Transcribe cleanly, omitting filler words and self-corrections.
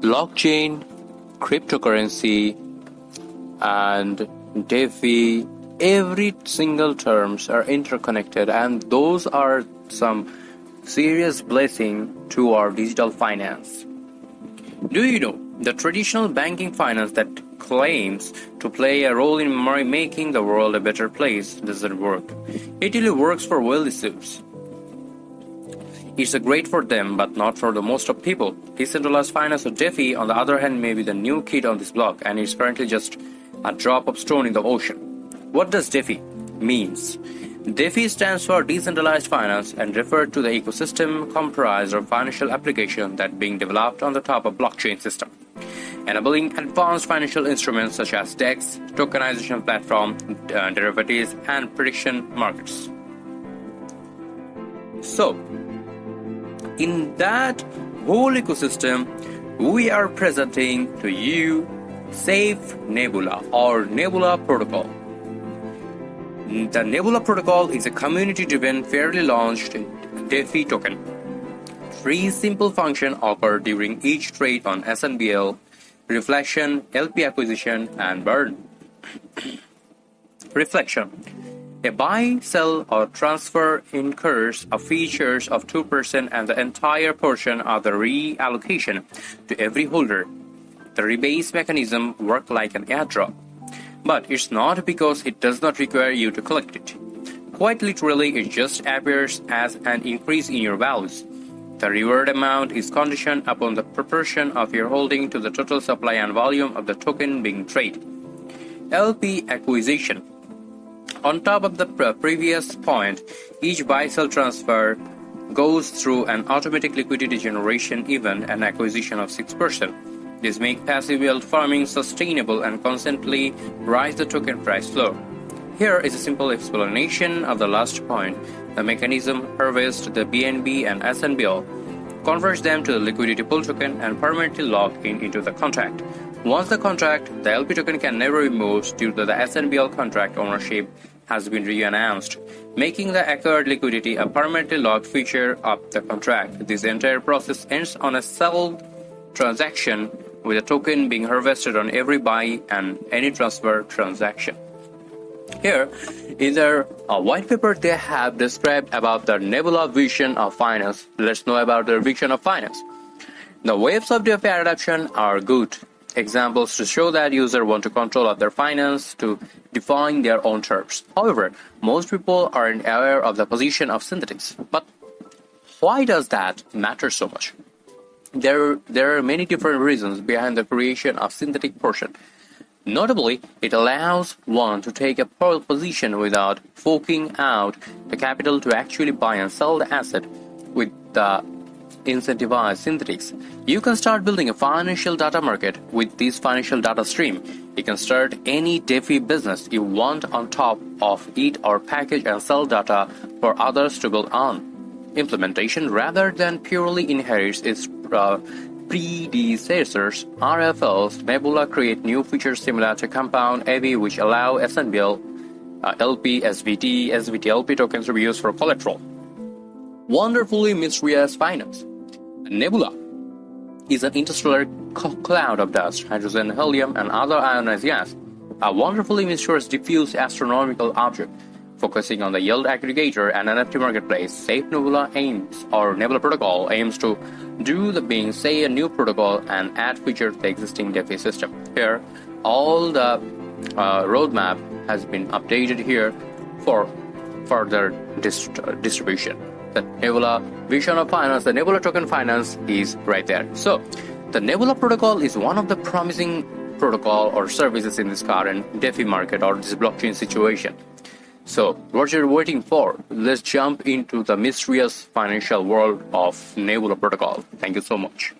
Blockchain, cryptocurrency, and DeFi, every single terms are interconnected, and those are some serious blessing to our digital finance. Do you know the traditional banking finance that claims to play a role in making the world a better place doesn't work? It only works for wealthy souls. It's great for them, but not for the most of people. Decentralized finance or DeFi, on the other hand, may be the new kid on this block, and it's currently just a drop of stone in the ocean. What does DeFi means? DeFi stands for Decentralized Finance and referred to the ecosystem comprised of financial applications that being developed on the top of blockchain system, enabling advanced financial instruments such as DEX, tokenization platform, derivatives, and prediction markets. So, in that whole ecosystem, we are presenting to you Safe Nebula or Nebula Protocol. The Nebula Protocol is a community-driven, fairly launched DeFi token. Three simple functions occur during each trade on SNBL: reflection, LP acquisition, and burn. Reflection. A buy, sell, or transfer incurs a features of 2% and the entire portion of the reallocation to every holder. The rebase mechanism works like an airdrop. But it's not because it does not require you to collect it. Quite literally, it just appears as an increase in your values. The reward amount is conditioned upon the proportion of your holding to the total supply and volume of the token being traded. LP acquisition. On top of the previous point, each buy-sell transfer goes through an automatic liquidity generation event and acquisition of 6%. This makes passive wealth farming sustainable and constantly rise the token price floor. Here is a simple explanation of the last point. The mechanism harvests the BNB and SNBL, converts them to the liquidity pool token, and permanently lock into the contract. Once the contract, the LP token can never be moved due to the SNBL contract ownership has been re-announced, making the acquired liquidity a permanently locked feature of the contract. This entire process ends on a sell transaction, with a token being harvested on every buy and any transfer transaction. Here, in their white paper, they have described about the Nebula vision of finance. Let's know about their vision of finance. The waves of DeFi adoption are good examples to show that users want to control of their finance to define their own terms. However, most people aren't aware of the position of synthetics. But why does that matter so much? There are many different reasons behind the creation of synthetic portion. Notably, it allows one to take a pole position without forking out the capital to actually buy and sell the asset with the incentivized synthetics. You can start building a financial data market with this financial data stream. You can start any DeFi business you want on top of it or package and sell data for others to build on. Implementation, rather than purely inherits its predecessors, RFLs, Nebula create new features similar to Compound AV, which allow SNBL, LP, SVT, SVT LP tokens to be used for collateral. Wonderfully mysterious finance. Nebula is an interstellar cloud of dust, hydrogen, helium, and other ionized gas, a wonderfully mysterious diffuse astronomical object. Focusing on the yield aggregator and NFT marketplace, Safe Nebula aims, or Nebula Protocol aims to do the being, say, a new protocol and add features to the existing DeFi system. Here, all the roadmap has been updated here for further distribution. The Nebula vision of finance, the Nebula token finance is right there. So, the Nebula Protocol is one of the promising protocol or services in this current DeFi market or this blockchain situation. So, what you're waiting for? Let's jump into the mysterious financial world of Nebula Protocol. Thank you so much.